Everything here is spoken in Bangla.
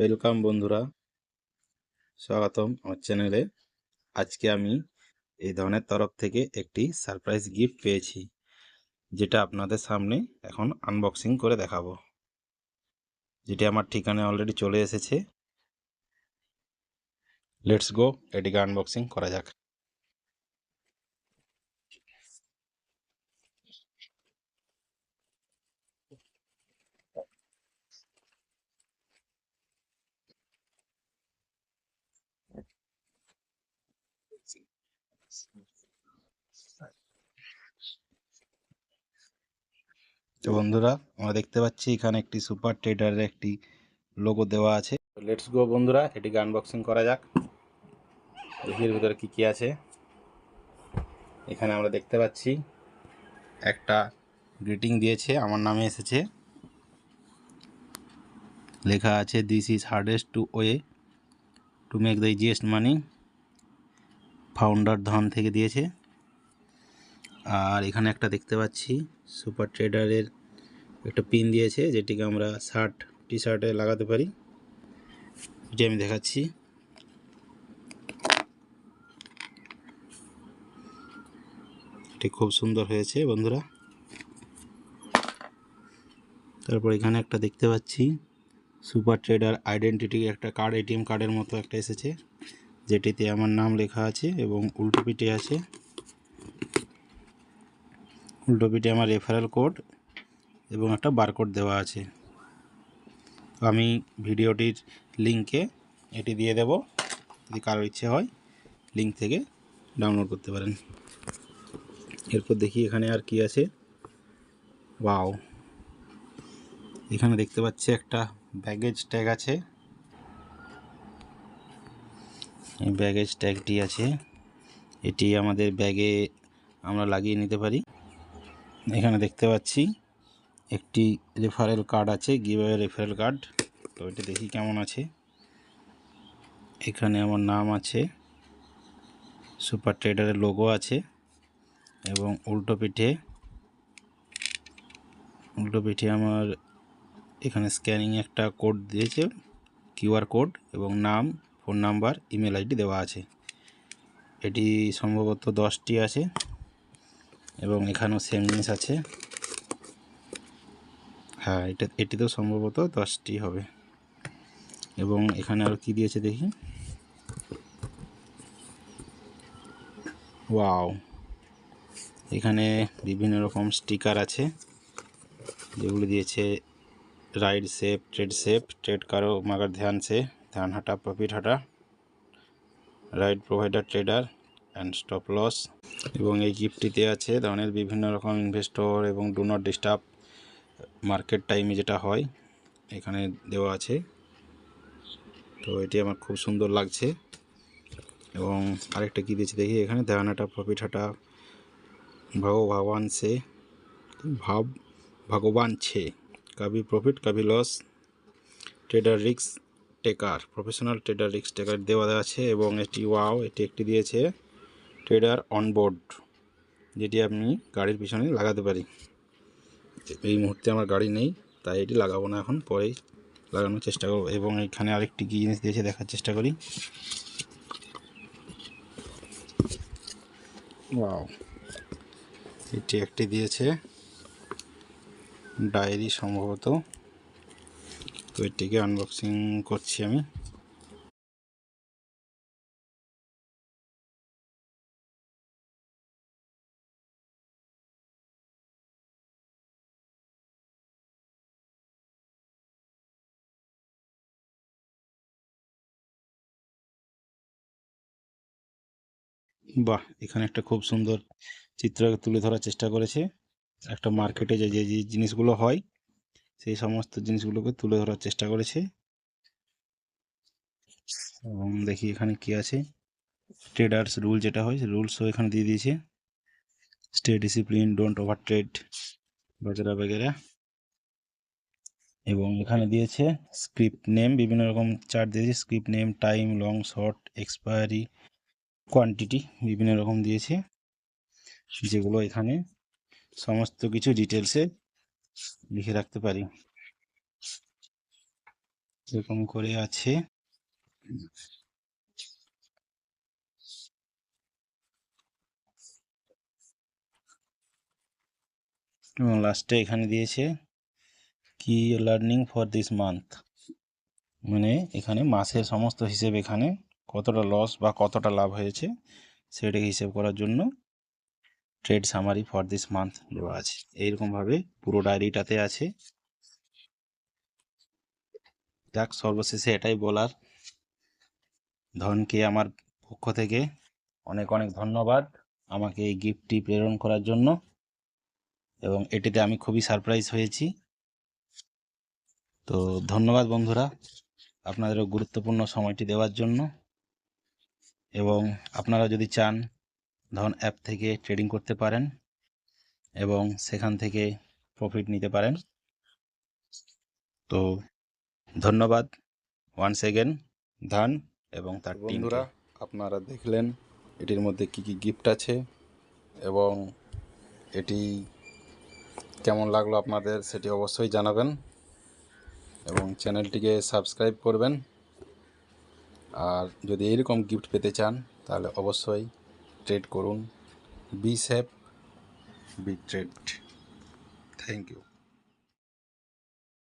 ওয়েলকাম বন্ধুরা, স্বাগতম আমার চ্যানেলে। আজকে আমি এই ধরনের তরফ থেকে একটি সারপ্রাইজ গিফট পেয়েছি, যেটা আপনাদের সামনে এখন আনবক্সিং করে দেখাবো। যেটি আমার ঠিকানায় অলরেডি চলে এসেছে। লেটস গো, এটিকে আনবক্সিং করা যাক। তো বন্ধুরা, আমরা দেখতে পাচ্ছি এখানে একটি সুপার ট্রেডারের একটি লোগো দেওয়া আছে। লেটস গো বন্ধুরা, এটিকে আনবক্সিং করা যাক। দেখি এর ভিতরে কি কি আছে। এখানে আমরা দেখতে পাচ্ছি একটা গ্রিটিং দিয়েছে, আমার নামে এসেছে। লেখা আছে this is hardest to way to make the easiest money. Founder ধন থেকে দিয়েছে। আর এখানে একটা দেখতে পাচ্ছি সুপার ট্রেডারের একটা পিন দিয়েছে, যেটিকে আমরা শার্ট টি শার্টে লাগাতে পারি। এটি আমি দেখাচ্ছি। এটি খুব সুন্দর হয়েছে বন্ধুরা। তারপর এখানে একটা দেখতে পাচ্ছি সুপার ট্রেডার আইডেন্টিটি একটা কার্ড, এটিএম কার্ডের মতো একটা এসেছে, যেটিতে আমার নাম লেখা আছে এবং উল্টো পিঠে আছে। উল্টো পিঠে আমার রেফারেল কোড এবং একটা বারকোড দেওয়া আছে। আমি ভিডিওটির লিঙ্কে এটি দিয়ে দেব, যদি কারোর ইচ্ছে হয় লিঙ্ক থেকে ডাউনলোড করতে পারেন। এরপর দেখি এখানে আর কি আছে। ওয়াও, এখানে দেখতে পাচ্ছি একটা ব্যাগেজ ট্যাগ আছে। এই ব্যাগেজ ট্যাগটি আছে, এটি আমাদের ব্যাগে আমরা লাগিয়ে নিতে পারি। এখানে দেখতে পাচ্ছি একটি রেফারেল কার্ড আছে, গিভঅ্যাওয়ে রেফারেল কার্ড। তো এটা দেখি কেমন আছে। এখানে আমার নাম আছে, সুপার ট্রেডারের লোগো আছে এবং উল্টো পিঠে আমার এখানে স্ক্যানিং একটা কোড দিয়েছে, কিউআর কোড, এবং নাম, ফোন নাম্বার, ইমেল আইডি দেওয়া আছে। এটি সম্ভবত 10টি আছে এবং এখানেও সেম জিনিস আছে। হ্যাঁ, এটি তো সম্ভবত 10টি হবে। এবং এখানে আর কি দিয়েছে দেখি। ওয়াও, এখানে বিভিন্ন রকম স্টিকার আছে, যেগুলো দিয়েছে राइड सेफ, ट्रेड करो मगर ध्यान से, ध्यान हटा प्रॉफिट हटा, राइड प्रोवाइडर ट्रेडर एंड स्टप लस। এবং এই গিফটটিতে আছে ধরনের বিভিন্ন রকম ইনভেস্টর এবং ডু নট ডিস্টার্ব মার্কেট টাইমে যেটা হয় এখানে দেওয়া আছে। তো এটি আমার খুব সুন্দর লাগছে। এবং আরেকটা কী দিয়েছে দেখি এখানে, ধ্যান হাটা প্রফিট হাটা ভগবান সে, ভাব ভগবান ছে, কবি প্রফিট কবি লস, ট্রেডার রিস্ক টেকার, প্রফেশনাল ট্রেডার রিস্ক টেকার দেওয়া আছে। এবং এটি ওয়াও, এটি একটি দিয়েছে ট্রেডার অনবোর্ড, যেটি আপনি গাড়ির পিছনে লাগাতে পারি। এই মুহূর্তে আমার গাড়ি নেই, তাই এটি লাগাবো না, এখন পরেই লাগানোর চেষ্টা করব। এবং এখানে আরেকটি কী জিনিস দিয়েছে দেখার চেষ্টা করি। ওয়াও, এটি একটি দিয়েছে ডায়েরি সম্ভবত। তো এটিকে আনবক্সিং করছি আমি। বাহ, এখানে একটা খুব সুন্দর চিত্র তুলে ধরার চেষ্টা করেছে। একটা মার্কেটে যে যে জিনিসগুলো হয় সেই সমস্ত জিনিসগুলোকে তুলে ধরার চেষ্টা করেছে। এবং দেখি এখানে কি আছে, ট্রেডার্স রুল যেটা হয় রুলসও এখানে দিয়ে দিয়েছে। Stay discipline, don't over trade, বগেরা বগেরা। এবং এখানে দিয়েছে স্ক্রিপ্ট নেম, বিভিন্ন রকম চার্ট দিয়েছে, script name, time, long, short, expiry, quantity, বিভিন্ন রকম দিয়েছে, যেগুলো এখানে সমস্ত কিছু ডিটেলসে লিখে রাখতে পারি। এরকম করে আছে। এবং লাস্টে এখানে দিয়েছে কি লার্নিং ফর দিস মান্থ, মানে এখানে মাসের সমস্ত হিসেব, এখানে কতটা লস বা কতটা লাভ হয়েছে সেটাকে হিসেব করার জন্য trade summary for this month দেওয়া আছে। এইরকমভাবে পুরো ডায়েরিটাতে আছে। যাক, সর্বশেষে এটাই বলার, ধনকে আমার পক্ষ থেকে অনেক অনেক ধন্যবাদ আমাকে এই গিফটটি প্রেরণ করার জন্য, এবং এটিতে আমি খুবই সারপ্রাইজ হয়েছি। তো ধন্যবাদ বন্ধুরা আপনাদেরও গুরুত্বপূর্ণ সময়টি দেওয়ার জন্য। এবং আপনারা যদি চান ধন অ্যাপ থেকে ট্রেডিং করতে পারেন এবং সেখান থেকে প্রফিট নিতে পারেন। তো ধন্যবাদ ওয়ান্স এগেন ধন এবং তার বন্ধুরা, আপনারা দেখলেন এটির মধ্যে কি কি গিফট আছে এবং এটি কেমন লাগলো আপনাদের সেটি অবশ্যই জানাবেন এবং চ্যানেলটিকে সাবস্ক্রাইব করবেন। আর যদি এরকম গিফট পেতে চান তাহলে অবশ্যই ট্রেড করুন। Be safe, be trade. Thank you.